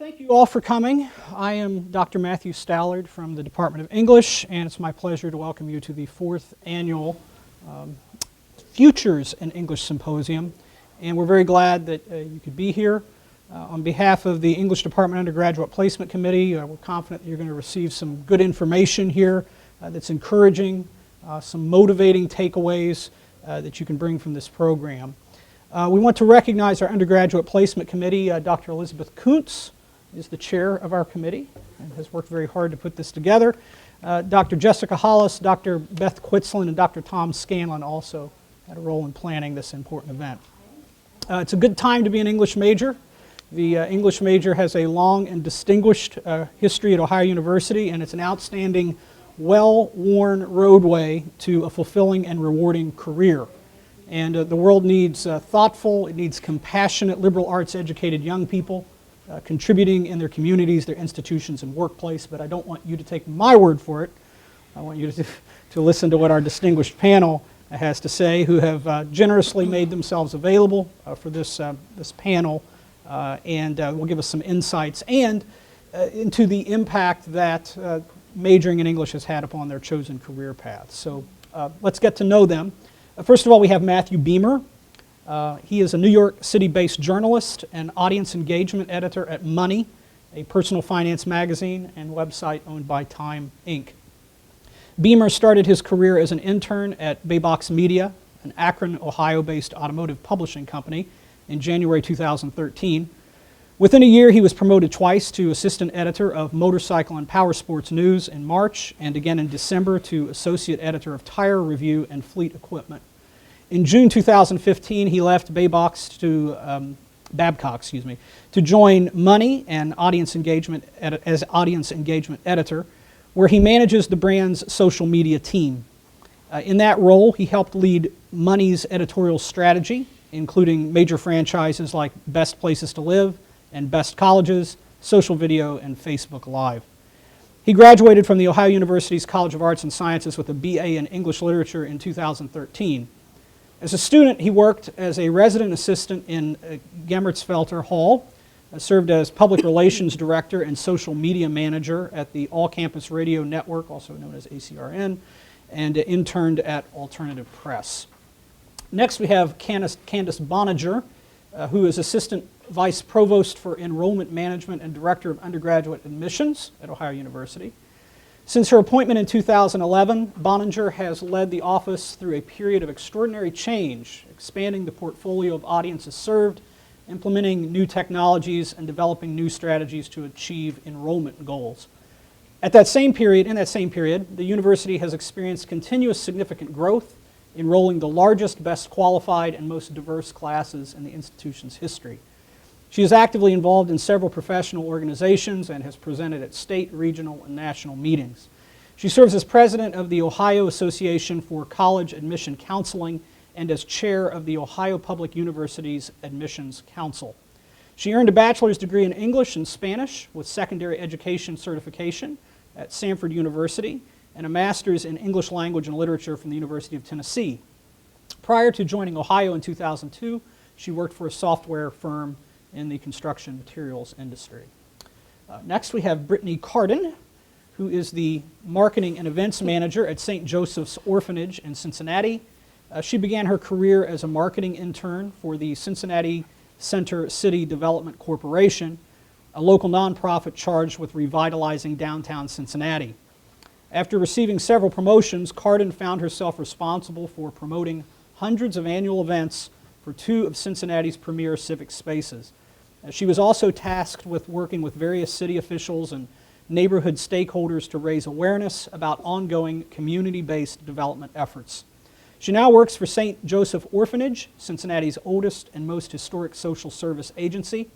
Thank you all for coming. I am Dr. Matthew Stallard from the Department of English, and it's my pleasure to welcome you to the 4th annual Futures in English Symposium. And we're very glad that you could be here. On behalf of the English Department Undergraduate Placement Committee, we're confident that you're going to receive some good information here that's encouraging, some motivating takeaways that you can bring from this program. We want to recognize our Undergraduate Placement Committee. Dr. Elizabeth Kuntz is the chair of our committee and has worked very hard to put this together. Dr. Jessica Hollis, Dr. Beth Quitzlin, and Dr. Tom Scanlon also had a role in planning this important event. It's a good time to be an English major. The English major has a long and distinguished history at Ohio University, and it's an outstanding, well-worn roadway to a fulfilling and rewarding career. And the world needs thoughtful, it needs compassionate, liberal arts educated young people contributing in their communities, their institutions, and workplace. But I don't want you to take my word for it. I want you to listen to what our distinguished panel has to say, who have generously made themselves available for this panel, and will give us some insights and into the impact that majoring in English has had upon their chosen career paths. So let's get to know them. First of all, we have Matthew Bemer. He is a New York City-based journalist and audience engagement editor at Money, a personal finance magazine and website owned by Time, Inc. Bemer started his career as an intern at Baybox Media, an Akron, Ohio-based automotive publishing company, in January 2013. Within a year, he was promoted twice to assistant editor of Motorcycle and Power Sports News in March, and again in December to associate editor of Tire Review and Fleet Equipment. In June 2015, he left Babcock to join Money and audience engagement as audience engagement editor, where he manages the brand's social media team. In that role, he helped lead Money's editorial strategy, including major franchises like Best Places to Live and Best Colleges, Social Video, and Facebook Live. He graduated from the Ohio University's College of Arts and Sciences with a BA in English Literature in 2013. As a student, he worked as a resident assistant in Gemmertsfelter Hall, served as public relations director and social media manager at the All Campus Radio Network, also known as ACRN, and interned at Alternative Press. Next, we have Candace Boeninger, who is assistant vice provost for enrollment management and director of undergraduate admissions at Ohio University. Since her appointment in 2011, Boeninger has led the office through a period of extraordinary change, expanding the portfolio of audiences served, implementing new technologies, and developing new strategies to achieve enrollment goals. In that same period, the university has experienced continuous significant growth, enrolling the largest, best qualified, and most diverse classes in the institution's history. She is actively involved in several professional organizations and has presented at state, regional, and national meetings. She serves as president of the Ohio Association for College Admission Counseling and as chair of the Ohio Public University's Admissions Council. She earned a bachelor's degree in English and Spanish with secondary education certification at Samford University and a master's in English language and literature from the University of Tennessee. Prior to joining Ohio in 2002, she worked for a software firm in the construction materials industry. Next, we have Brittany Cardin, who is the marketing and events manager at St. Joseph's Orphanage in Cincinnati. She began her career as a marketing intern for the Cincinnati Center City Development Corporation, a local nonprofit charged with revitalizing downtown Cincinnati. After receiving several promotions, Cardin found herself responsible for promoting hundreds of annual events for 2 of Cincinnati's premier civic spaces. She was also tasked with working with various city officials and neighborhood stakeholders to raise awareness about ongoing community-based development efforts. She now works for St. Joseph Orphanage, Cincinnati's oldest and most historic social service agency.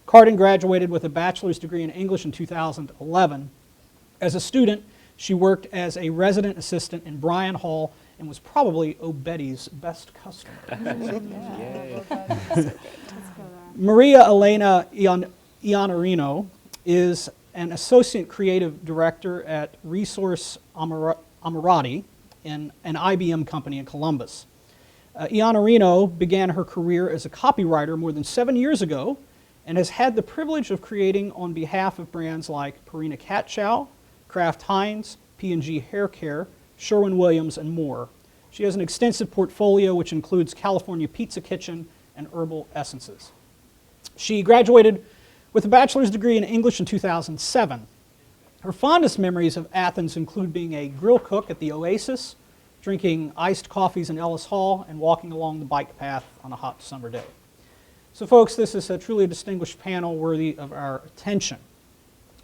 Cardin graduated with a bachelor's degree in English in 2011. As a student, she worked as a resident assistant in Bryan Hall and was probably O'Betty's best customer. Maria Elena Iannarino is an associate creative director at Resource Amirati, an IBM company in Columbus. Iannarino began her career as a copywriter more than 7 years ago and has had the privilege of creating on behalf of brands like Purina Cat Chow, Kraft Heinz, P&G Hair Care, Sherwin-Williams, and more. She has an extensive portfolio which includes California Pizza Kitchen and herbal essences. She graduated with a bachelor's degree in English in 2007. Her fondest memories of Athens include being a grill cook at the Oasis, drinking iced coffees in Ellis Hall, and walking along the bike path on a hot summer day. So folks, this is truly a distinguished panel worthy of our attention.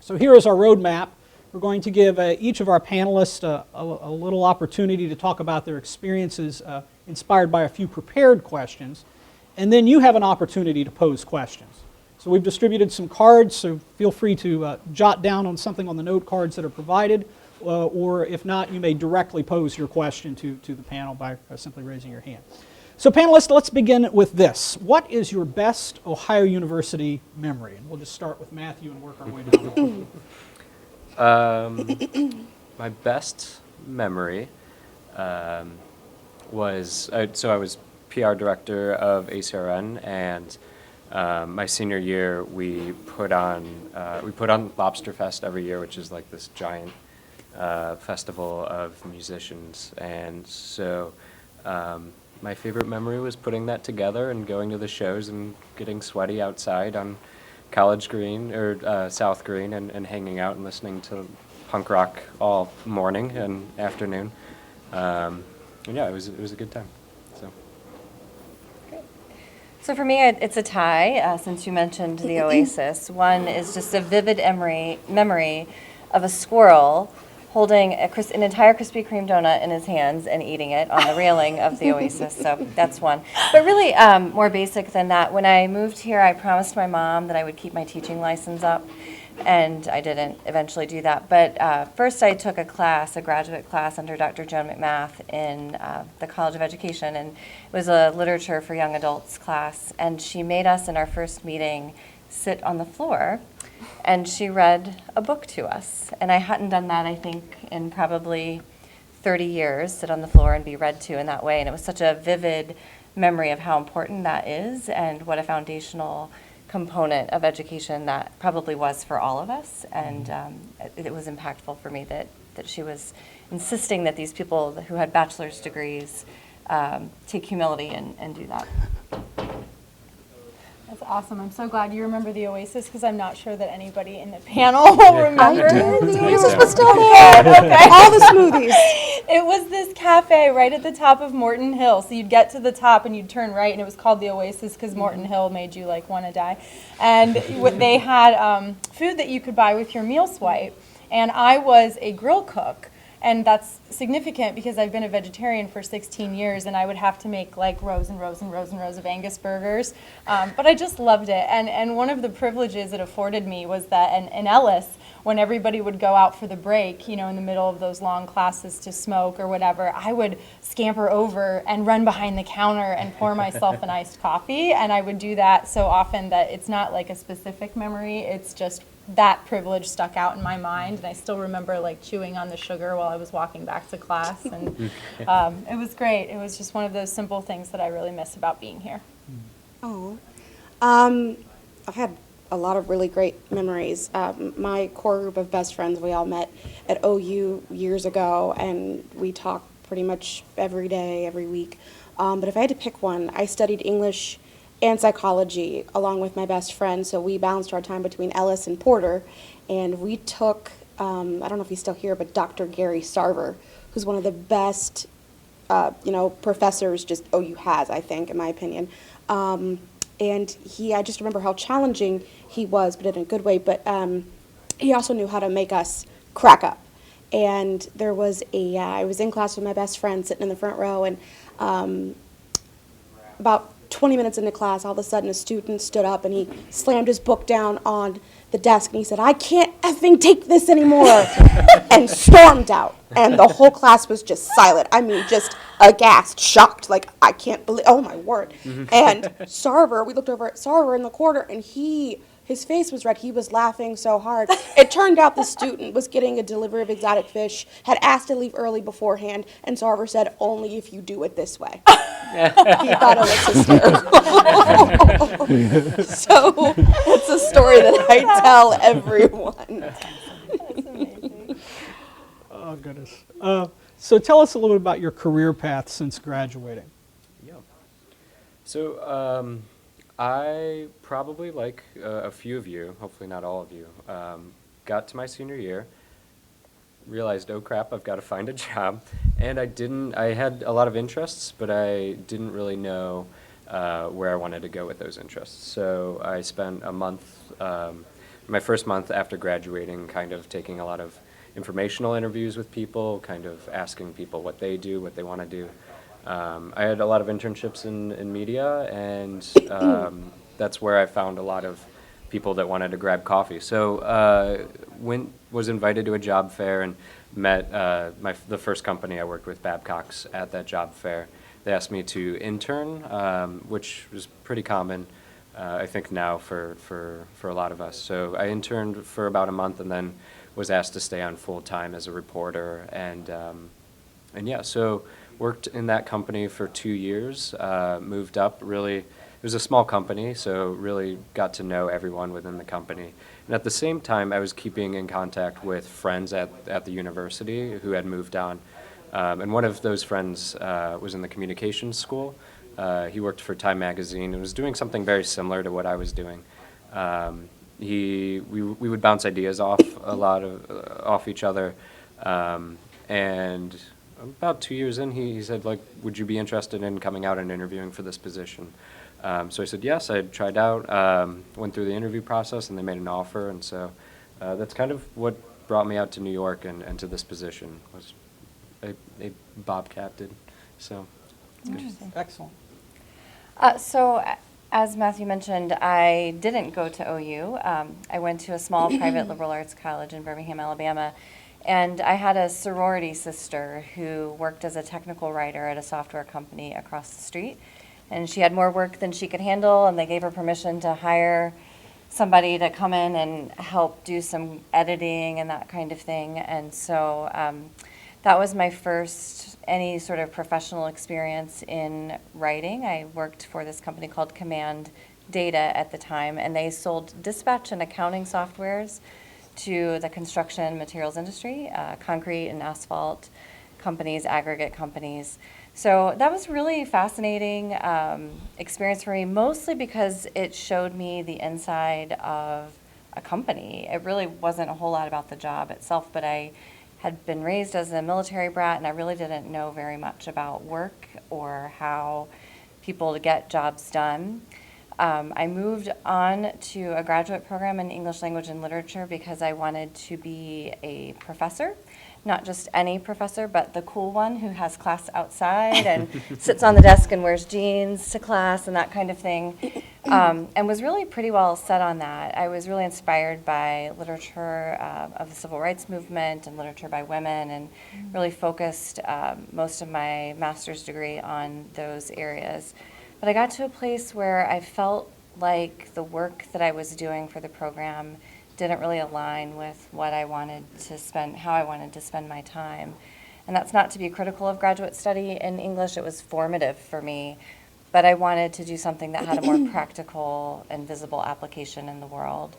So here is our roadmap. We're going to give each of our panelists a little opportunity to talk about their experiences inspired by a few prepared questions, and then you have an opportunity to pose questions. So we've distributed some cards, so feel free to jot down on something on the note cards that are provided, or if not, you may directly pose your question to the panel by simply raising your hand. So panelists, let's begin with this. What is your best Ohio University memory? And we'll just start with Matthew and work our way down. My best memory was, so I was PR director of ACRN, and my senior year we put on Lobster Fest every year, which is like this giant festival of musicians, and so my favorite memory was putting that together and going to the shows and getting sweaty outside on College Green or South Green and hanging out and listening to punk rock all morning and afternoon. And yeah, it was a good time. So. So for me, it's a tie, since you mentioned the Oasis. One is just a vivid memory of a squirrel holding an entire Krispy Kreme donut in his hands and eating it on the railing of the Oasis. So that's one. But really more basic than that, when I moved here, I promised my mom that I would keep my teaching license up, and I didn't eventually do that. But first I took a graduate class under Dr. Joan McMath in the College of Education, and it was a literature for young adults class, and she made us in our first meeting sit on the floor, and she read a book to us. And I hadn't done that, I think, in probably 30 years, sit on the floor and be read to in that way. And it was such a vivid memory of how important that is and what a foundational component of education that probably was for all of us. And it was impactful for me that she was insisting that these people who had bachelor's degrees take humility and do that. That's awesome. I'm so glad you remember the Oasis, because I'm not sure that anybody in the panel will remember. I did. The Oasis was still there. Okay. All the smoothies. It was this cafe right at the top of Morton Hill. So you'd get to the top and you'd turn right, and it was called the Oasis because Morton Hill made you like want to die. And they had food that you could buy with your meal swipe. And I was a grill cook. And that's significant because I've been a vegetarian for 16 years, and I would have to make like rows and rows and rows and rows of Angus burgers. But I just loved it. And one of the privileges it afforded me was that in Ellis, when everybody would go out for the break, in the middle of those long classes to smoke or whatever, I would scamper over and run behind the counter and pour myself an iced coffee. And I would do that so often that it's not like a specific memory, it's just that privilege stuck out in my mind, and I still remember like chewing on the sugar while I was walking back to class, and it was great. It was just one of those simple things that I really miss about being here. Oh, I've had a lot of really great memories. My core group of best friends, we all met at OU years ago, and we talk pretty much every day, every week. But if I had to pick one, I studied English and psychology along with my best friend, so we balanced our time between Ellis and Porter, and we took, I don't know if he's still here, but Dr. Gary Sarver, who's one of the best, professors just OU has, I think, in my opinion. And I just remember how challenging he was, but in a good way, but he also knew how to make us crack up. And there was I was in class with my best friend sitting in the front row, and about 20 minutes into class, all of a sudden a student stood up and he slammed his book down on the desk and he said, "I can't effing take this anymore," and stormed out. And the whole class was just silent. I mean, just aghast, shocked, like, I can't believe, oh my word. And Sarver, we looked over at Sarver in the corner, and he His face was red. He was laughing so hard. It turned out the student was getting a delivery of exotic fish, had asked to leave early beforehand, and Sarver said, only if you do it this way. He thought it was hysterical. So it's a story that I tell everyone. That's amazing. Oh, goodness. So tell us a little bit about your career path since graduating. Yeah. So I probably, like a few of you, hopefully not all of you, got to my senior year, realized, oh crap, I've got to find a job. And I had a lot of interests, but I didn't really know where I wanted to go with those interests. So I spent a month, my first month after graduating, kind of taking a lot of informational interviews with people, kind of asking people what they do, what they want to do. I had a lot of internships in media, and that's where I found a lot of people that wanted to grab coffee. So was invited to a job fair and met the first company I worked with, Babcock's, at that job fair. They asked me to intern, which was pretty common, I think now for a lot of us. So I interned for about a month and then was asked to stay on full time as a reporter, and yeah, so worked in that company for 2 years, moved up really. It was a small company, so really got to know everyone within the company. And at the same time, I was keeping in contact with friends at the university who had moved on. And one of those friends was in the communications school. He worked for Time Magazine and was doing something very similar to what I was doing. We would bounce ideas off off each other. And about 2 years in, he said, like, would you be interested in coming out and interviewing for this position? So I said yes. I tried out, went through the interview process, and they made an offer. And so that's kind of what brought me out to New York and to this position, was a Bobcat did. So it's good. Interesting. Excellent. So, as Matthew mentioned, I didn't go to OU. I went to a small private liberal arts college in Birmingham, Alabama, and I had a sorority sister who worked as a technical writer at a software company across the street. And she had more work than she could handle, and they gave her permission to hire somebody to come in and help do some editing and that kind of thing. And so that was my first any sort of professional experience in writing. I worked for this company called Command Data at the time, and they sold dispatch and accounting softwares to the construction materials industry, concrete and asphalt companies, aggregate companies. So that was really fascinating experience for me, mostly because it showed me the inside of a company. It really wasn't a whole lot about the job itself, but I had been raised as a military brat, and I really didn't know very much about work or how people get jobs done. I moved on to a graduate program in English language and literature because I wanted to be a professor. Not just any professor, but the cool one who has class outside and sits on the desk and wears jeans to class and that kind of thing, and was really pretty well set on that. I was really inspired by literature of the civil rights movement and literature by women, and really focused most of my master's degree on those areas. But I got to a place where I felt like the work that I was doing for the program didn't really align with what I wanted to spend, how I wanted to spend my time. And that's not to be critical of graduate study in English. It was formative for me, but I wanted to do something that had a more practical and visible application in the world.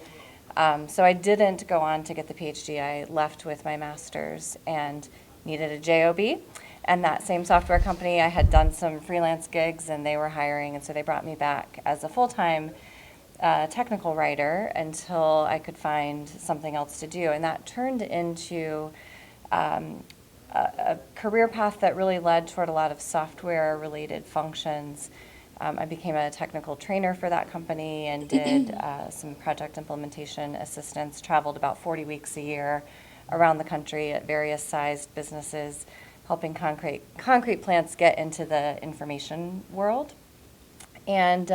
So I didn't go on to get the PhD. I left with my master's and needed a JOB. And that same software company, I had done some freelance gigs and they were hiring, and so they brought me back as a full-time technical writer until I could find something else to do. And that turned into a career path that really led toward a lot of software-related functions. I became a technical trainer for that company and did some project implementation assistance, traveled about 40 weeks a year around the country at various sized businesses, helping concrete plants get into the information world. And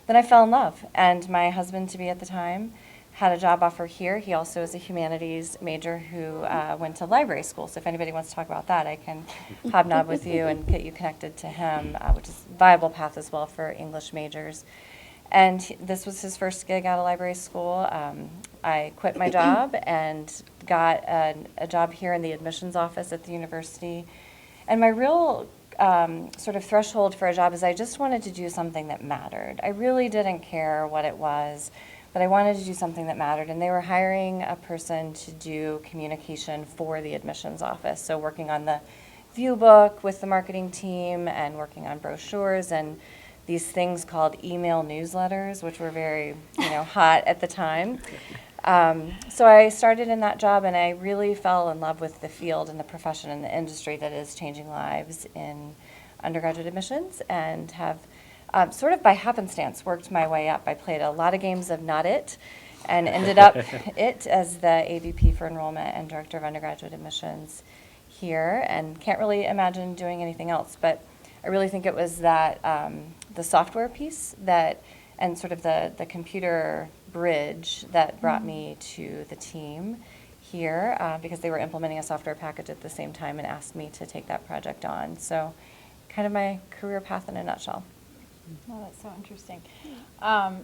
then I fell in love, and my husband-to-be at the time had a job offer here. He also is a humanities major who went to library school, so if anybody wants to talk about that, I can hobnob with you and get you connected to him, which is a viable path as well for English majors. And this was his first gig out of library school. I quit my job and got a job here in the admissions office at the university. And my real sort of threshold for a job is I just wanted to do something that mattered. I really didn't care what it was, but I wanted to do something that mattered. And they were hiring a person to do communication for the admissions office. So working on the view book with the marketing team and working on brochures and these things called email newsletters, which were very, hot at the time. So I started in that job, and I really fell in love with the field and the profession and the industry that is changing lives in undergraduate admissions, and have sort of by happenstance worked my way up. I played a lot of games of Not It, and ended up it as the AVP for enrollment and director of undergraduate admissions here, and can't really imagine doing anything else. But I really think it was that the software piece that, and sort of the computer bridge that brought me to the team here, because they were implementing a software package at the same time and asked me to take that project on. So kind of my career path in a nutshell. Oh, that's so interesting.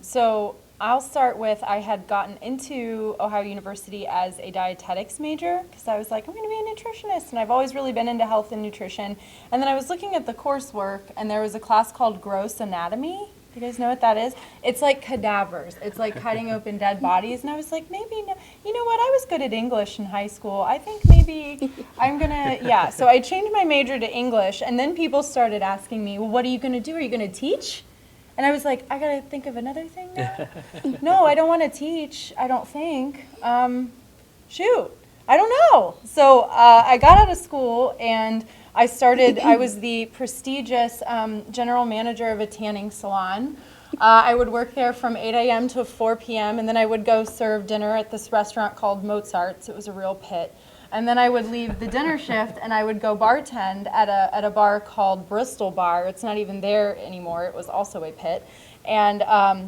So I'll start with, I had gotten into Ohio University as a dietetics major because I was like, I'm going to be a nutritionist, and I've always really been into health and nutrition. And then I was looking at the coursework, and there was a class called Gross Anatomy. Do you guys know what that is? It's like cadavers. It's like cutting open dead bodies. And I was like, maybe, no. You know what? I was good at English in high school. I think maybe I'm going to, yeah. So I changed my major to English, and then people started asking me, well, what are you going to do? Are you going to teach? And I was like, I got to think of another thing now. No, I don't want to teach, I don't think. Shoot, I don't know. So I got out of school, and I was the prestigious general manager of a tanning salon. I would work there from 8 a.m. to 4 p.m., and then I would go serve dinner at this restaurant called Mozart's. It was a real pit. And then I would leave the dinner shift, and I would go bartend at a bar called Bristol Bar. It's not even there anymore. It was also a pit. And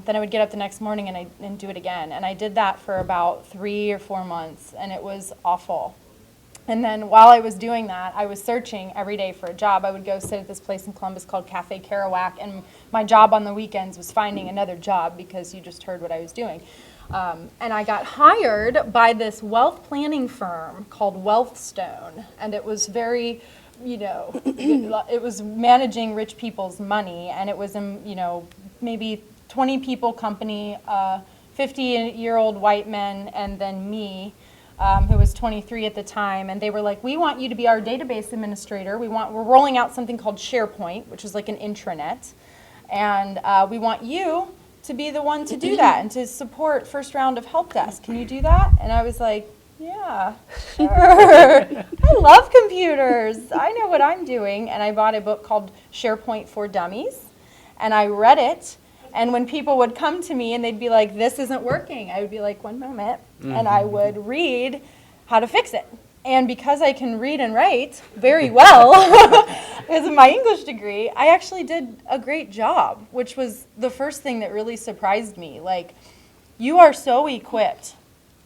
then I would get up the next morning and do it again. And I did that for about 3 or 4 months, and it was awful. And then while I was doing that, I was searching every day for a job. I would go sit at this place in Columbus called Cafe Kerouac, and my job on the weekends was finding another job, because you just heard what I was doing. And I got hired by this wealth planning firm called Wealthstone, and it was very, it was managing rich people's money, and it was, maybe 20 people company, 50-year-old white men, and then me, who was 23 at the time, and they were like, we want you to be our database administrator. We're rolling out something called SharePoint, which is like an intranet, and we want you to be the one to do that and to support first round of help desk. Can you do that? And I was like, yeah, sure. I love computers. I know what I'm doing. And I bought a book called SharePoint for Dummies, and I read it. And when people would come to me and they'd be like, this isn't working, I would be like, one moment. And I would read how to fix it. And because I can read and write very well, because of my English degree, I actually did a great job, which was the first thing that really surprised me. Like, you are so equipped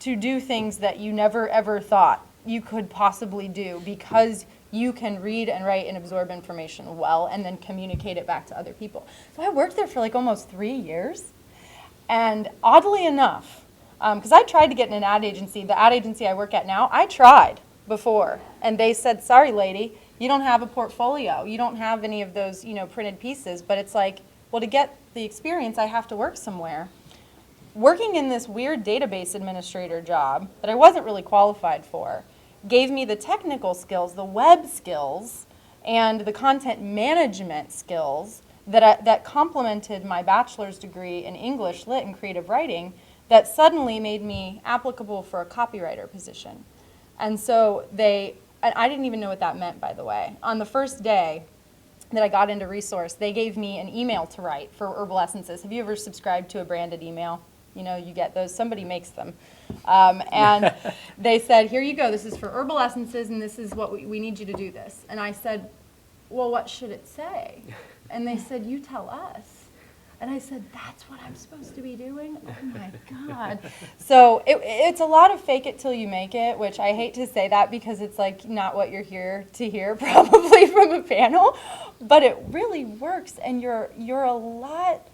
to do things that you never ever thought you could possibly do, because you can read and write and absorb information well and then communicate it back to other people. So I worked there for like almost 3 years. And oddly enough, because I tried to get in an ad agency, the ad agency I work at now, I tried before, and they said, sorry lady, you don't have a portfolio, you don't have any of those printed pieces. But it's like, well, to get the experience I have to work somewhere. Working in this weird database administrator job that I wasn't really qualified for gave me the technical skills, the web skills, and the content management skills that complemented my bachelor's degree in English Lit and creative writing, that suddenly made me applicable for a copywriter position. And so and I didn't even know what that meant, by the way. On the first day that I got into Resource, they gave me an email to write for Herbal Essences. Have you ever subscribed to a branded email? You get those, somebody makes them. And they said, here you go, this is for Herbal Essences, and this is what we need you to do this. And I said, well, what should it say? And they said, you tell us. And I said, that's what I'm supposed to be doing? Oh my God. So it's a lot of fake it till you make it, which I hate to say that because it's like not what you're here to hear probably from a panel, but it really works, and you're a lot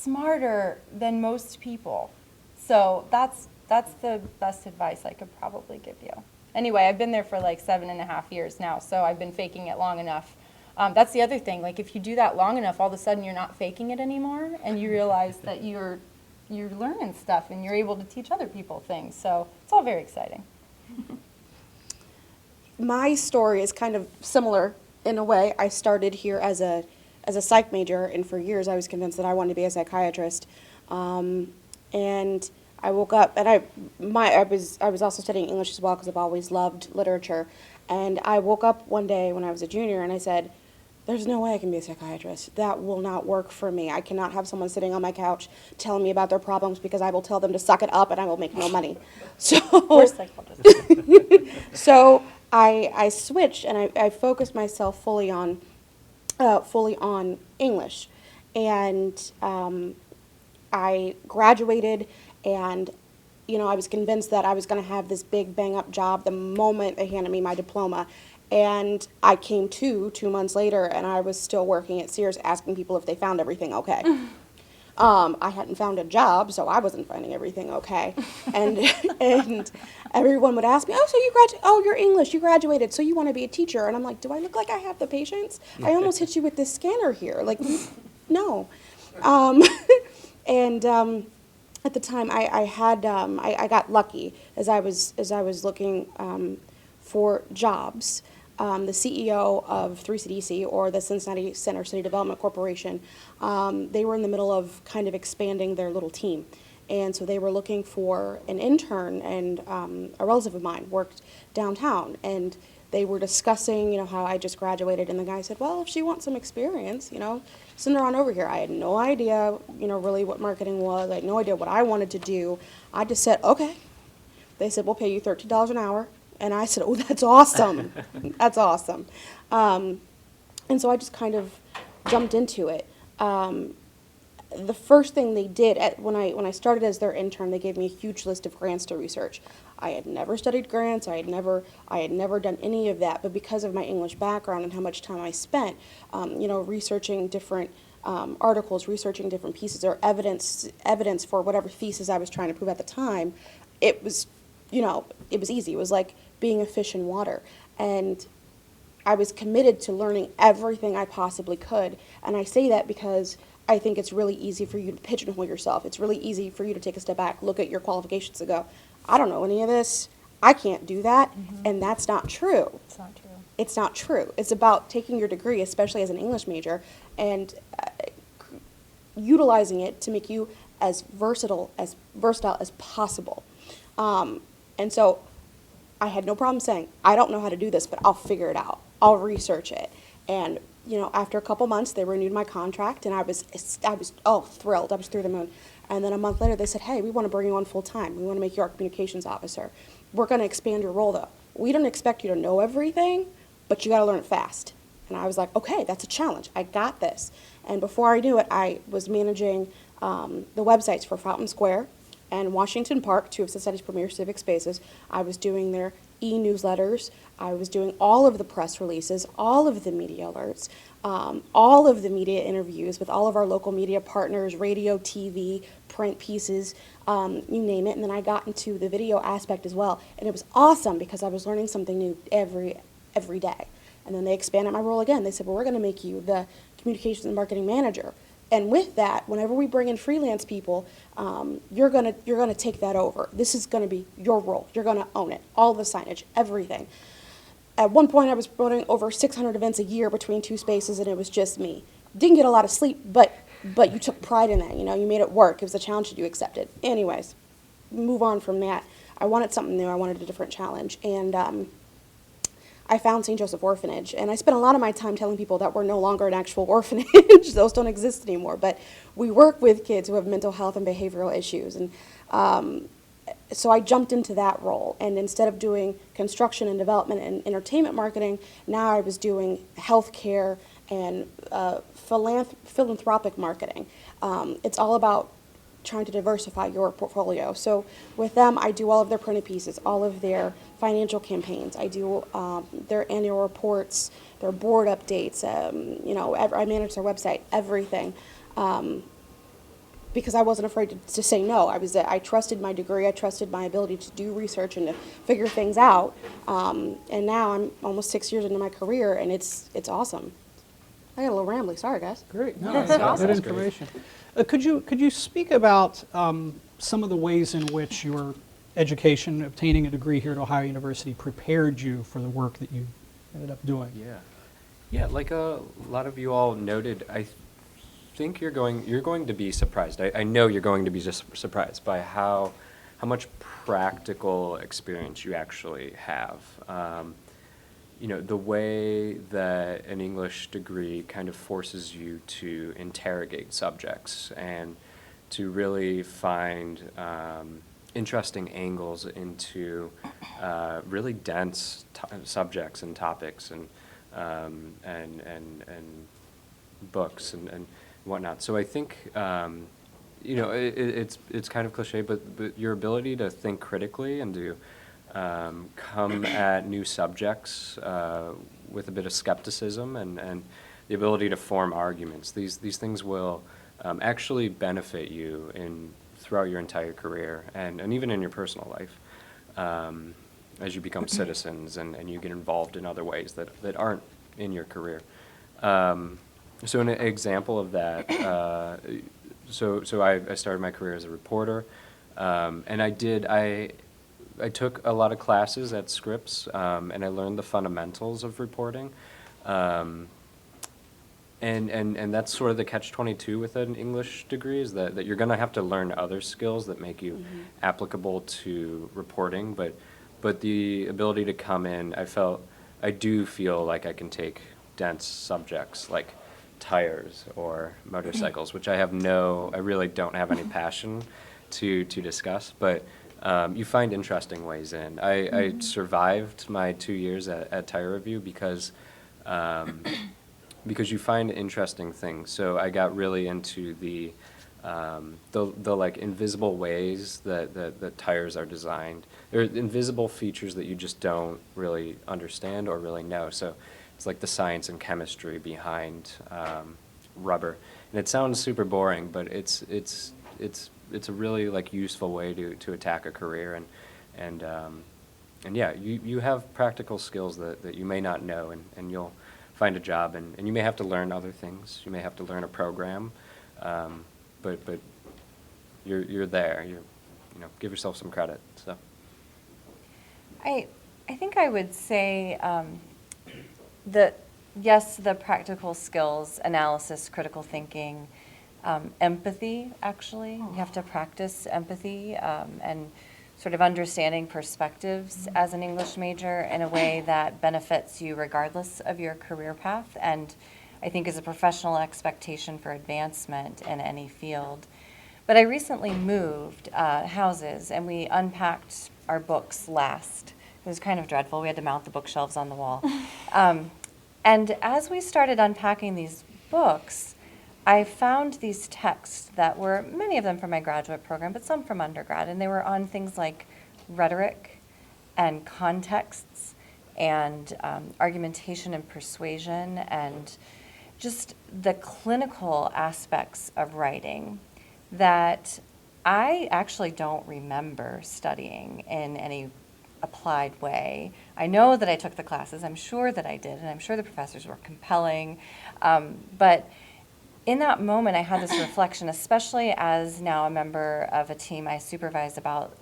smarter than most people. So that's the best advice I could probably give you. Anyway, I've been there for like 7.5 years now, so I've been faking it long enough. That's the other thing. Like if you do that long enough, all of a sudden you're not faking it anymore, and you realize that you're learning stuff and you're able to teach other people things. So it's all very exciting. My story is kind of similar in a way. I started here as a psych major, and for years I was convinced that I wanted to be a psychiatrist. And I woke up, and I was also studying English as well because I've always loved literature. And I woke up one day when I was a junior, and I said, "There's no way I can be a psychiatrist. That will not work for me. I cannot have someone sitting on my couch telling me about their problems because I will tell them to suck it up and I will make no money." We're So, psychologists. so I switched, and I focused myself fully on English. And I graduated, and I was convinced that I was going to have this big bang-up job the moment they handed me my diploma. And I came 2 months later, and I was still working at Sears asking people if they found everything okay. I hadn't found a job, so I wasn't finding everything okay. And everyone would ask me, "Oh, you're English, you graduated, so you want to be a teacher?" And I'm like, "Do I look like I have the patience? I almost hit you with this scanner here. Like, no." At the time, I got lucky as I was looking for jobs. The CEO of 3CDC, or the Cincinnati Center City Development Corporation, they were in the middle of kind of expanding their little team. And so they were looking for an intern, and a relative of mine worked downtown. And they were discussing, how I just graduated. And the guy said, "Well, if she wants some experience, send her on over here." I had no idea, really what marketing was. I had no idea what I wanted to do. I just said, "Okay." They said, "We'll pay you $13 an hour." And I said, "Oh, that's awesome. That's awesome." And so I just kind of jumped into it. The first thing they did when I started as their intern, they gave me a huge list of grants to research. I had never studied grants. I had never done any of that. But because of my English background and how much time I spent, researching different articles, researching different pieces or evidence for whatever thesis I was trying to prove at the time, it was easy. It was like being a fish in water. And I was committed to learning everything I possibly could. And I say that because I think it's really easy for you to pigeonhole yourself. It's really easy for you to take a step back, look at your qualifications and go, "I don't know any of this. I can't do that." Mm-hmm. And that's not true. It's not true. It's not true. It's about taking your degree, especially as an English major, and utilizing it to make you as versatile as possible. And so I had no problem saying, "I don't know how to do this, but I'll figure it out. I'll research it." And, after a couple months, they renewed my contract, and I was thrilled. I was through the moon. And then a month later, they said, "Hey, we want to bring you on full time. We want to make you our communications officer. We're going to expand your role, though. We don't expect you to know everything, but you got to learn it fast." And I was like, "Okay, that's a challenge. I got this." And before I knew it, I was managing the websites for Fountain Square and Washington Park, 2 of Cincinnati's premier civic spaces. I was doing their e-newsletters. I was doing all of the press releases, all of the media alerts, all of the media interviews with all of our local media partners, radio, TV, print pieces, you name it. And then I got into the video aspect as well. And it was awesome because I was learning something new every day. And then they expanded my role again. They said, "Well, we're going to make you the communications and marketing manager." And with that, whenever we bring in freelance people, you're gonna take that over. This is gonna be your role. You're gonna own it, all the signage, everything. At one point, I was promoting over 600 events a year between 2 spaces, and it was just me. Didn't get a lot of sleep, but you took pride in that. You made it work. It was a challenge that you accepted. Anyways, move on from that. I wanted something new. I wanted a different challenge, and I found St. Joseph Orphanage, and I spent a lot of my time telling people that we're no longer an actual orphanage. Those don't exist anymore, but we work with kids who have mental health and behavioral issues. And so I jumped into that role, and instead of doing construction and development and entertainment marketing, now I was doing healthcare and philanthropic marketing. It's all about trying to diversify your portfolio. So with them, I do all of their printed pieces, all of their financial campaigns. I do their annual reports, their board updates. I manage their website, everything. because I wasn't afraid to say no. I trusted my degree, I trusted my ability to do research and to figure things out. And now I'm almost 6 years into my career, and it's awesome. I got a little rambly. Sorry, guys. Great. No, That's that's awesome. good information. Could you speak about some of the ways in which your education, obtaining a degree here at Ohio University, prepared you for the work that you ended up doing? Yeah, like a lot of you all noted, I think you're going to be surprised. I know you're going to be just surprised by how much practical experience you actually have. You know, the way that an English degree kind of forces you to interrogate subjects and to really find interesting angles into really dense subjects and topics and books and whatnot. So I think you know, it's kind of cliche, but your ability to think critically and to come at new subjects with a bit of skepticism and the ability to form arguments. These things will actually benefit you throughout your entire career and even in your personal life as you become citizens and you get involved in other ways that aren't in your career. So an example of that, so I started my career as a reporter, and I took a lot of classes at Scripps, and I learned the fundamentals of reporting. And that's sort of the catch-22 with an English degree, is that you're going to have to learn other skills that make you applicable to reporting. But the ability to come in, I do feel like I can take dense subjects like tires or motorcycles, which I really don't have any passion to discuss, but you find interesting ways in. I survived my 2 years at Tire Review because you find interesting things. So I got really into the like invisible ways that tires are designed. There are invisible features that you just don't really understand or really know. So it's like the science and chemistry behind rubber. And it sounds super boring, but it's a really like useful way to attack a career and yeah, you have practical skills that you may not know and you'll find a job and you may have to learn other things. You may have to learn a program, but you're there. You know, give yourself some credit. So I think I would say that yes, the practical skills, analysis, critical thinking, empathy, actually. You have to practice empathy and sort of understanding perspectives as an English major in a way that benefits you regardless of your career path, and I think is a professional expectation for advancement in any field. But I recently moved houses, and we unpacked our books last. It was kind of dreadful. We had to mount the bookshelves on the wall. And as we started unpacking these books, I found these texts that were, many of them from my graduate program, but some from undergrad, and they were on things like rhetoric and contexts and argumentation and persuasion and just the clinical aspects of writing that I actually don't remember studying in any applied way. I know that I took the classes, I'm sure that I did, and I'm sure the professors were compelling, but in that moment, I had this reflection, especially as now a member of a team. I supervise about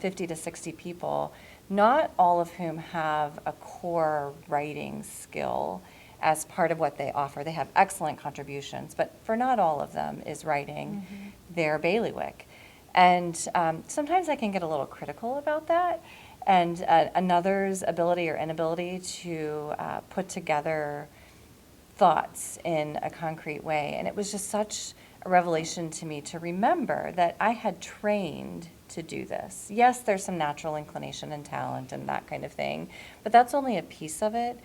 50 to 60 people, not all of whom have a core writing skill as part of what they offer. They have excellent contributions, but for not all of them is writing their bailiwick. And sometimes I can get a little critical about that, and another's ability or inability to put together thoughts in a concrete way. And it was just such a revelation to me to remember that I had trained to do this. Yes, there's some natural inclination and talent and that kind of thing, but that's only a piece of it.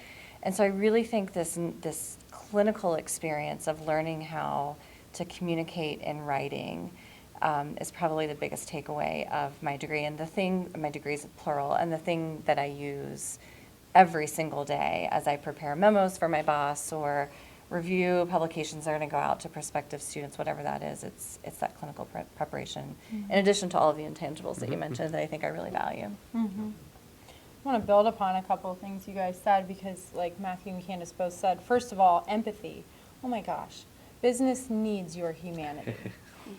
And so I really think this clinical experience of learning how to communicate in writing is probably the biggest takeaway of my degree. And my degree is plural, and the thing that I use every single day as I prepare memos for my boss or review publications that are going to go out to prospective students, whatever that is. It's that clinical preparation, in addition to all of the intangibles that you mentioned that I think I really value. I want to build upon a couple of things you guys said because, like Matthew and Candace both said, first of all, empathy. Oh my gosh, business needs your humanity.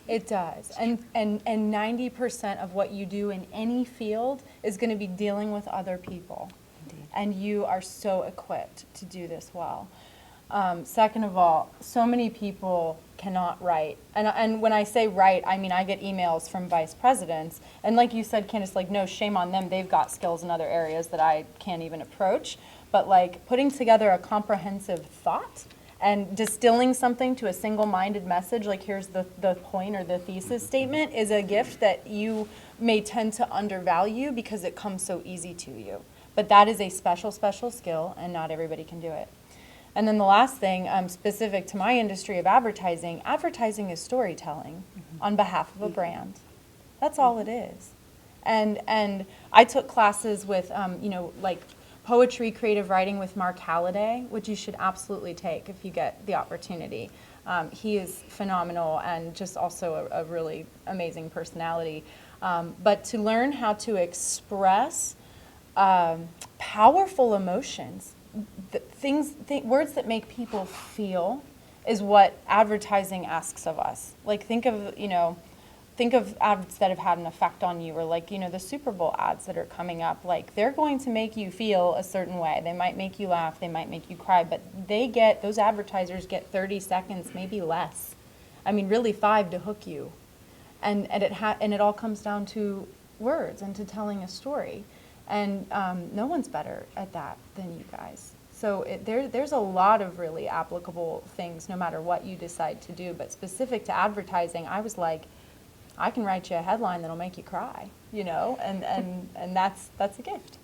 It does. And 90% of what you do in any field is going to be dealing with other people. Indeed. And you are so equipped to do this well. Second of all, so many people cannot write. And when I say write, I mean I get emails from vice presidents. And like you said, Candace, like, no, shame on them. They've got skills in other areas that I can't even approach. But like putting together a comprehensive thought and distilling something to a single-minded message, like here's the point or the thesis statement, is a gift that you may tend to undervalue because it comes so easy to you. But that is a special, special skill, and not everybody can do it. And then the last thing, specific to my industry of advertising, advertising is storytelling on behalf of a brand. That's all it is. And I took classes with, like poetry, creative writing with Mark Halliday, which you should absolutely take if you get the opportunity. He is phenomenal and just also a really amazing personality. But to learn how to express powerful emotions, words that make people feel is what advertising asks of us. Like think of ads that have had an effect on you, or like, the Super Bowl ads that are coming up. Like they're going to make you feel a certain way. They might make you laugh, they might make you cry, but those advertisers get 30 seconds, maybe less. I mean, really 5 to hook you. And it all comes down to words and to telling a story. And no one's better at that than you guys. So there's a lot of really applicable things no matter what you decide to do. But specific to advertising, I was like, I can write you a headline that'll make you cry, and that's a gift.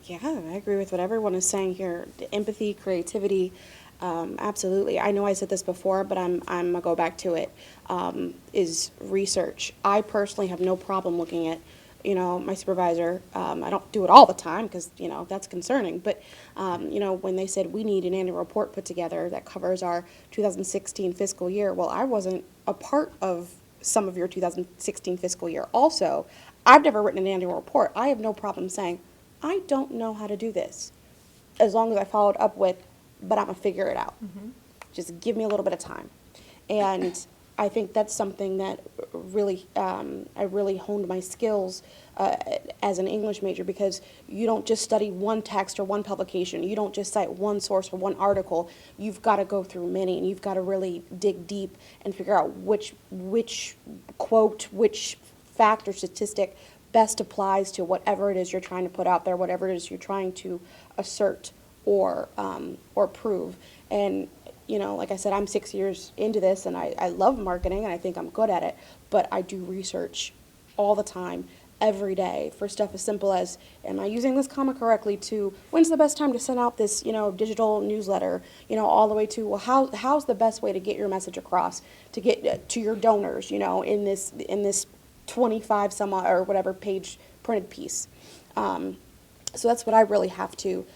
Yeah, I agree with what everyone is saying here. The empathy, creativity, absolutely. I know I said this before, but I'm gonna go back to it. Is research. I personally have no problem looking at, my supervisor. I don't do it all the time because that's concerning. But when they said we need an annual report put together that covers our 2016 fiscal year, well, I wasn't a part of some of your 2016 fiscal year. Also, I've never written an annual report. I have no problem saying, I don't know how to do this, as long as I followed up with, but I'm going to figure it out. Just give me a little bit of time. And I think that's something that really, I really honed my skills as an English major, because you don't just study one text or one publication. You don't just cite one source or one article. You've got to go through many, and you've got to really dig deep and figure out which quote, which fact or statistic best applies to whatever it is you're trying to put out there, whatever it is you're trying to assert or prove. And like I said, I'm 6 years into this, and I love marketing, and I think I'm good at it, but I do research all the time, every day, for stuff as simple as, am I using this comma correctly, to when's the best time to send out this, digital newsletter, all the way to, well, how's the best way to get your message across, to get to your donors, in this 25 some odd or whatever page printed piece. So that's what I really have to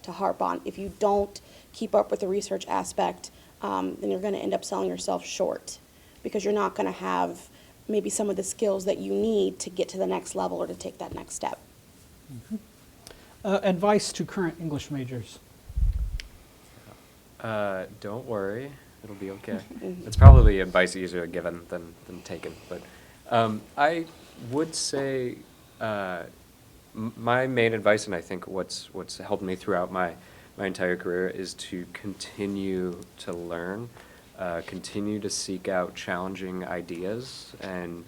harp on. If you don't keep up with the research aspect, then you're going to end up selling yourself short, because you're not going to have maybe some of the skills that you need to get to the next level or to take that next step. Advice to current English majors. Don't worry, it'll be okay. It's probably advice easier given than taken, but I would say my main advice, and I think what's helped me throughout my entire career, is to continue to learn, continue to seek out challenging ideas and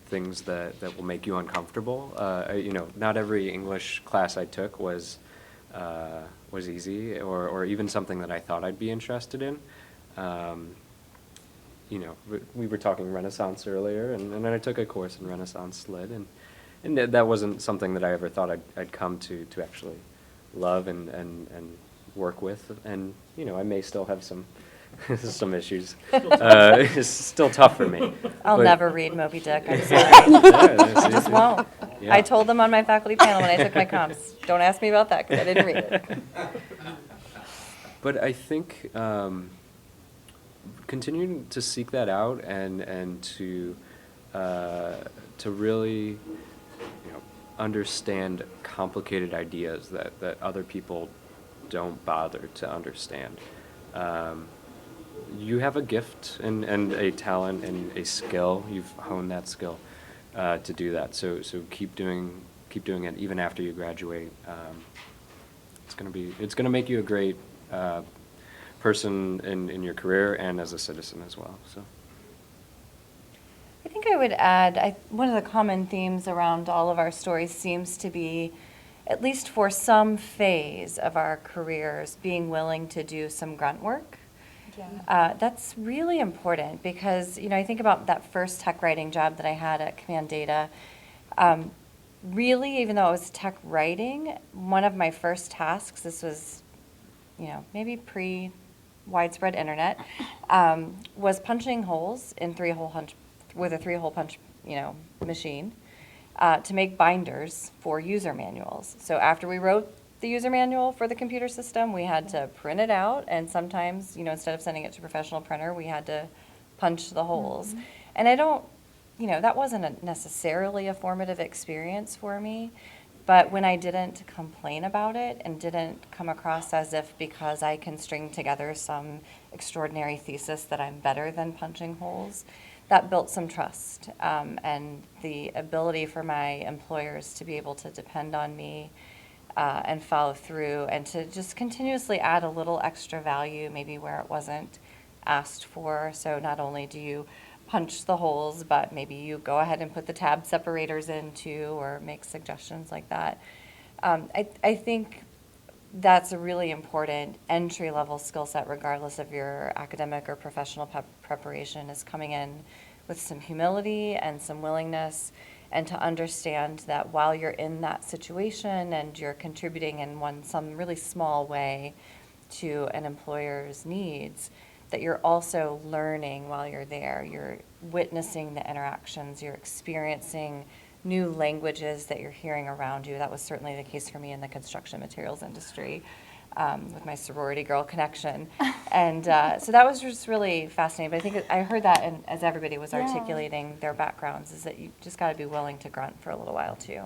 things that will make you uncomfortable. Not every English class I took was easy, or even something that I thought I'd be interested in. We were talking Renaissance earlier, and then I took a course in Renaissance Lit, and that wasn't something that I ever thought I'd come to actually love and work with. And I may still have some issues. It's still tough for me. I'll but never read Moby Dick. I'm sorry. I just won't. Yeah. I told them on my faculty panel when I took my comps, don't ask me about that because I didn't read it. But I think continuing to seek that out and to really, understand complicated ideas that other people don't bother to understand. You have a gift and a talent and a skill. You've honed that skill to do that. So keep doing it even after you graduate. It's gonna make you a great person in your career and as a citizen as well. So. I think I would add, one of the common themes around all of our stories seems to be, at least for some phase of our careers, being willing to do some grunt work. Yeah. That's really important because, I think about that first tech writing job that I had at Command Data. Really, even though it was tech writing, one of my first tasks, this was, maybe pre-widespread internet, was punching holes in with a 3-hole punch, machine to make binders for user manuals. So after we wrote the user manual for the computer system, we had to print it out, and sometimes, instead of sending it to professional printer, we had to punch the holes. And I don't, that wasn't necessarily a formative experience for me, but when I didn't complain about it and didn't come across as if because I can string together some extraordinary thesis that I'm better than punching holes, that built some trust and the ability for my employers to be able to depend on me and follow through and to just continuously add a little extra value maybe where it wasn't asked for. So not only do you punch the holes, but maybe you go ahead and put the tab separators in too, or make suggestions like that. I think that's a really important entry-level skill set regardless of your academic or professional preparation, is coming in with some humility and some willingness, and to understand that while you're in that situation and you're contributing in some really small way to an employer's needs, that you're also learning while you're there. You're witnessing the interactions, you're experiencing new languages that you're hearing around you. That was certainly the case for me in the construction materials industry with my sorority girl connection. And so that was just really fascinating. But I think I heard that, and as everybody was articulating their backgrounds, is that you just got to be willing to grunt for a little while too.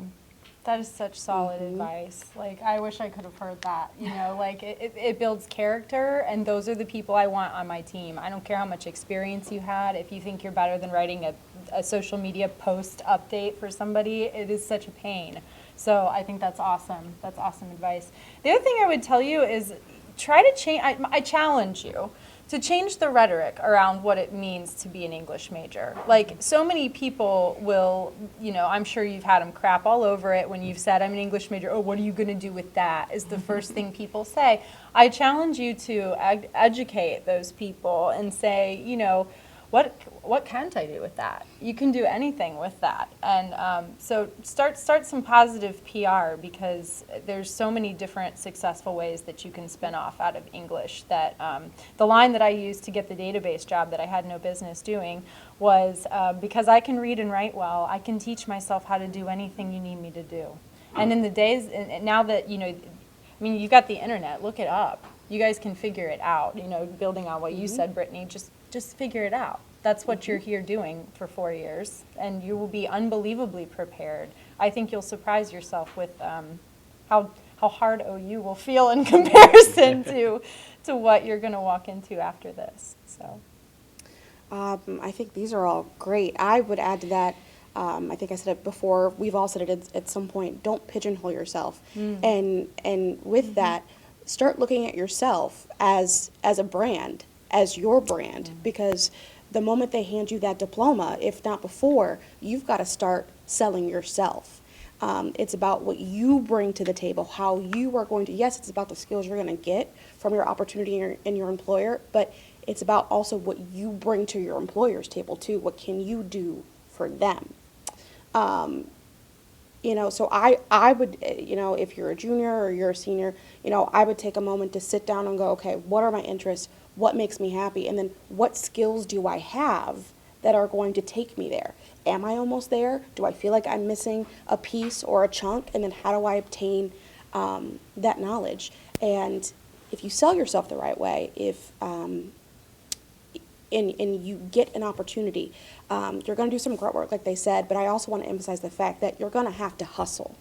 That is such solid advice. Like, I wish I could have heard that. Like it builds character, and those are the people I want on my team. I don't care how much experience you had. If you think you're better than writing a social media post update for somebody, it is such a pain. So I think that's awesome. That's awesome advice. The other thing I would tell you is try to change, I challenge you to change the rhetoric around what it means to be an English major. Like, so many people will, I'm sure you've had them crap all over it when you've said, I'm an English major. Oh, what are you going to do with that? Is the first thing people say. I challenge you to educate those people and say, what can't I do with that? You can do anything with that. And so start some positive PR, because there's so many different successful ways that you can spin off out of English. That the line that I used to get the database job that I had no business doing was, because I can read and write well, I can teach myself how to do anything you need me to do. And in the days, and now that, you've got the internet, look it up. You guys can figure it out, building on what you said, Brittany, just figure it out. That's what you're here doing for 4 years, and you will be unbelievably prepared. I think you'll surprise yourself with how hard OU will feel in comparison to what you're going to walk into after this. So, I think these are all great. I would add to that, I think I said it before, we've all said it at some point, don't pigeonhole yourself. And with that, start looking at yourself as a brand, as your brand, because the moment they hand you that diploma, if not before, you've got to start selling yourself. It's about what you bring to the table, how you are going to, yes, it's about the skills you're going to get from your opportunity in your employer, but it's about also what you bring to your employer's table too. What can you do for them? So I would, if you're a junior or you're a senior, I would take a moment to sit down and go, okay, what are my interests? What makes me happy? And then what skills do I have that are going to take me there. Am I almost there? Do I feel like I'm missing a piece or a chunk? And then how do I obtain that knowledge? And if you sell yourself the right way, if and you get an opportunity, you're going to do some grunt work, like they said, but I also want to emphasize the fact that you're going to have to hustle.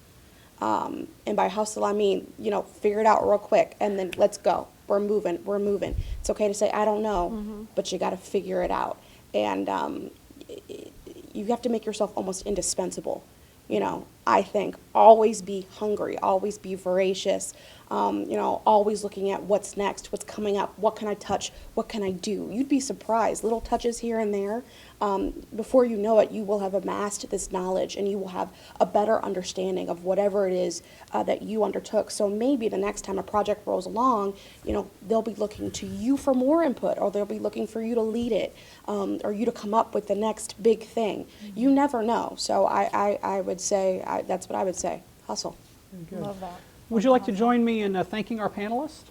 And by hustle, I mean, figure it out real quick, and then let's go. We're moving. It's okay to say, I don't know, but you got to figure it out. And you have to make yourself almost indispensable. I think always be hungry, always be voracious, always looking at what's next, what's coming up, what can I touch, what can I do. You'd be surprised, little touches here and there. Before you know it, you will have amassed this knowledge and you will have a better understanding of whatever it is that you undertook. So maybe the next time a project rolls along, they'll be looking to you for more input, or they'll be looking for you to lead it, or you to come up with the next big thing. You never know. So I would say, that's what I would say, hustle. Love that. Would you like to join me in thanking our panelists?